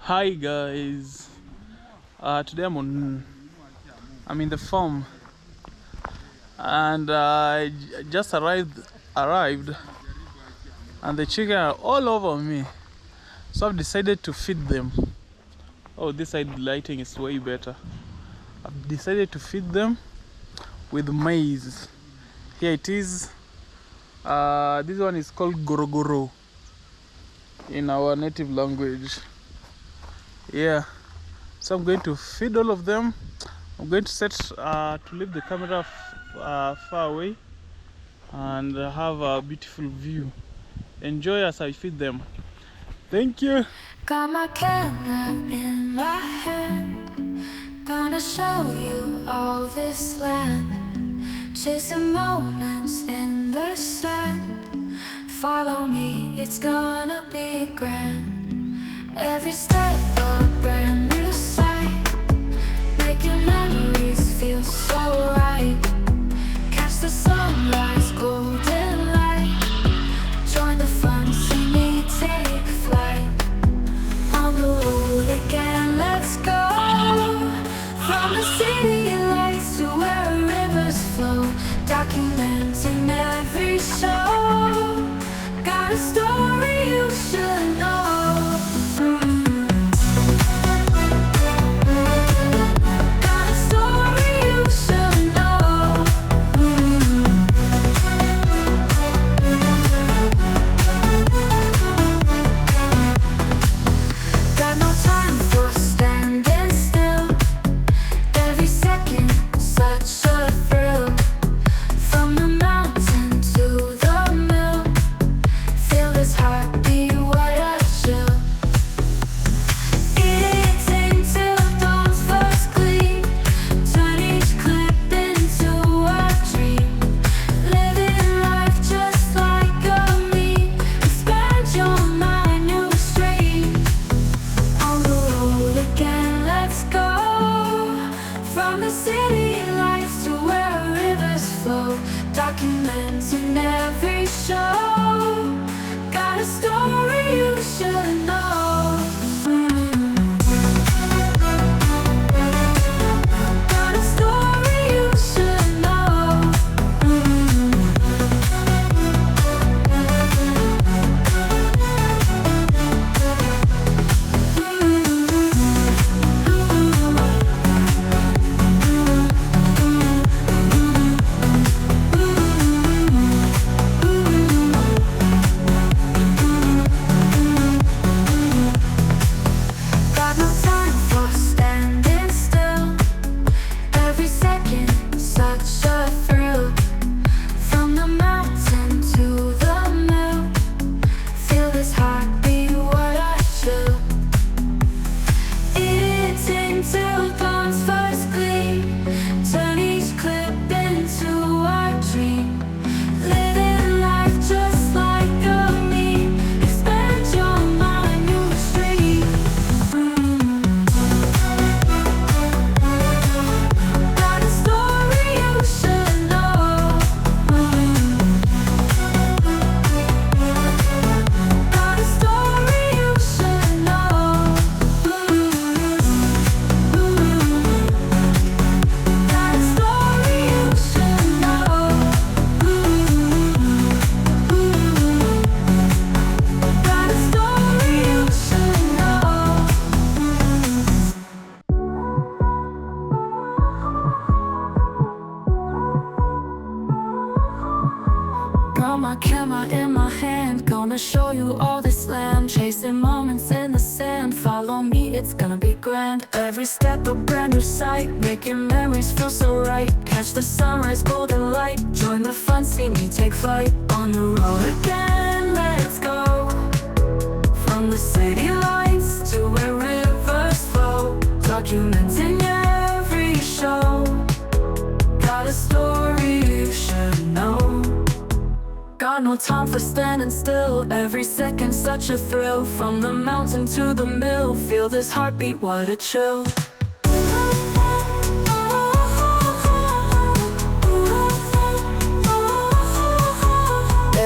Hi guys. Today I'm in the farm, and I just arrived, and the chicken are all over me. So I've decided to feed them. Oh, this side lighting is way better. I've decided to feed them with maize. Here it is. This one is called gorogoro in our native language. Yeah. So I'm going to feed all of them. I'm going to set to leave the camera far away and have a beautiful view. Enjoy as I feed them. Thank you. Got my camera in my hand, gonna show you all this land, chasing moments in the sand. Follow me, it's gonna be grand. Every step a brand new sight, making memories feel so right. Catch the sunrise, golden light, join the fun, see me take flight. On the road again, let's go, from the city lights to where rivers flow, documenting every show. Got a story you should know. Documenting every show. Got a story you should know. Got a story you should know. My camera in my hand, gonna show you all this land, chasing moments in the sand. Follow me, it's gonna be grand. Every step a brand new sight, making memories feel so right. Catch the sunrise, golden light, join the fun, see me take flight. On the road again, let's go, from the city lights to where rivers flow, documenting every show. Got a story you should know. Got no time for standing still, every second such a thrill. From the mountain to the mill, feel this heartbeat, what a chill.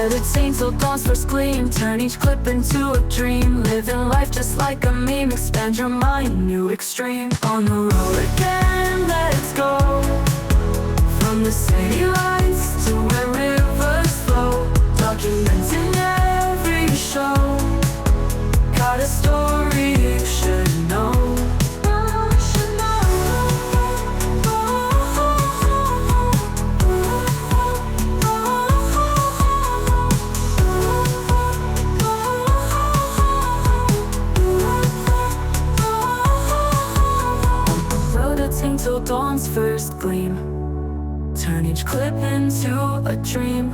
where the taint till dawn's first gleam. Turn each clip into a dream. Living life just like a meme. Expand your mind, new extreme. On the road again, let's go. From the city lights to where rivers flow. Documenting every show. Got a story you should know. Till dawn's first gleam. Turn each clip into a dream.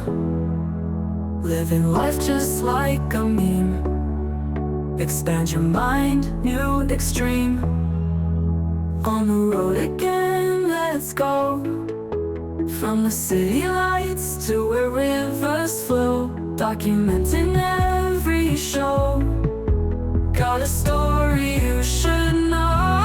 Living life just like a meme. Expand your mind, new extreme. On the road again, let's go. From the city lights to where rivers flow. Documenting every show. Got a story you should know.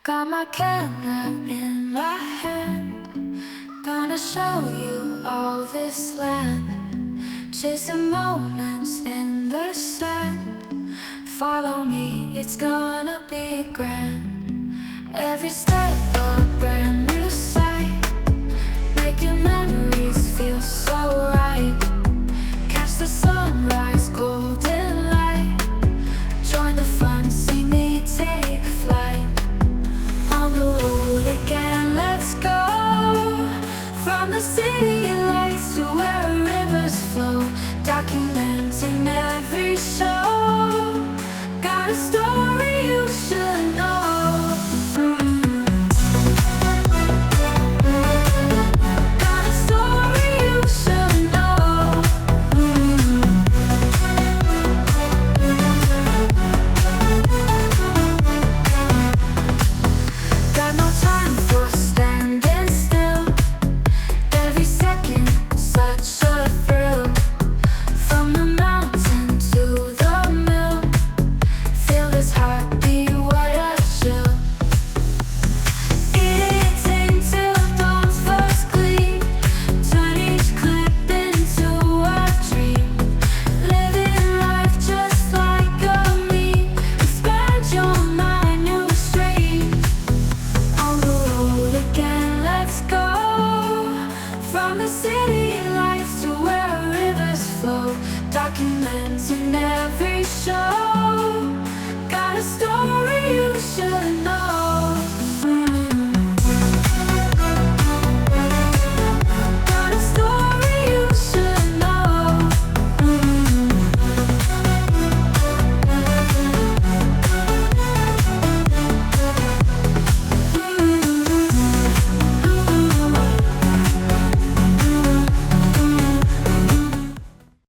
Got my camera in my hand, gonna show you all this land. Chasing moments in the sand. Follow me, it's gonna be grand. Every step a brand new sight. Making memories feel so right. Catch the sunrise, golden light. Join the fun, see me take flight. On the road again, let's go. From the city lights to where rivers flow. Documenting every show. Got a story you should know. Got a story you should know. Got no time for standing still. Every second, such a thrill. From the mountain to the mill. Feel this heartbeat, what a chill. Eating till dawn's first gleam. Turn each clip into a dream. Living life just like a meme. Expand your mind, new stream. On the road again, let's go. From the city lights to where rivers flow. Documenting every show.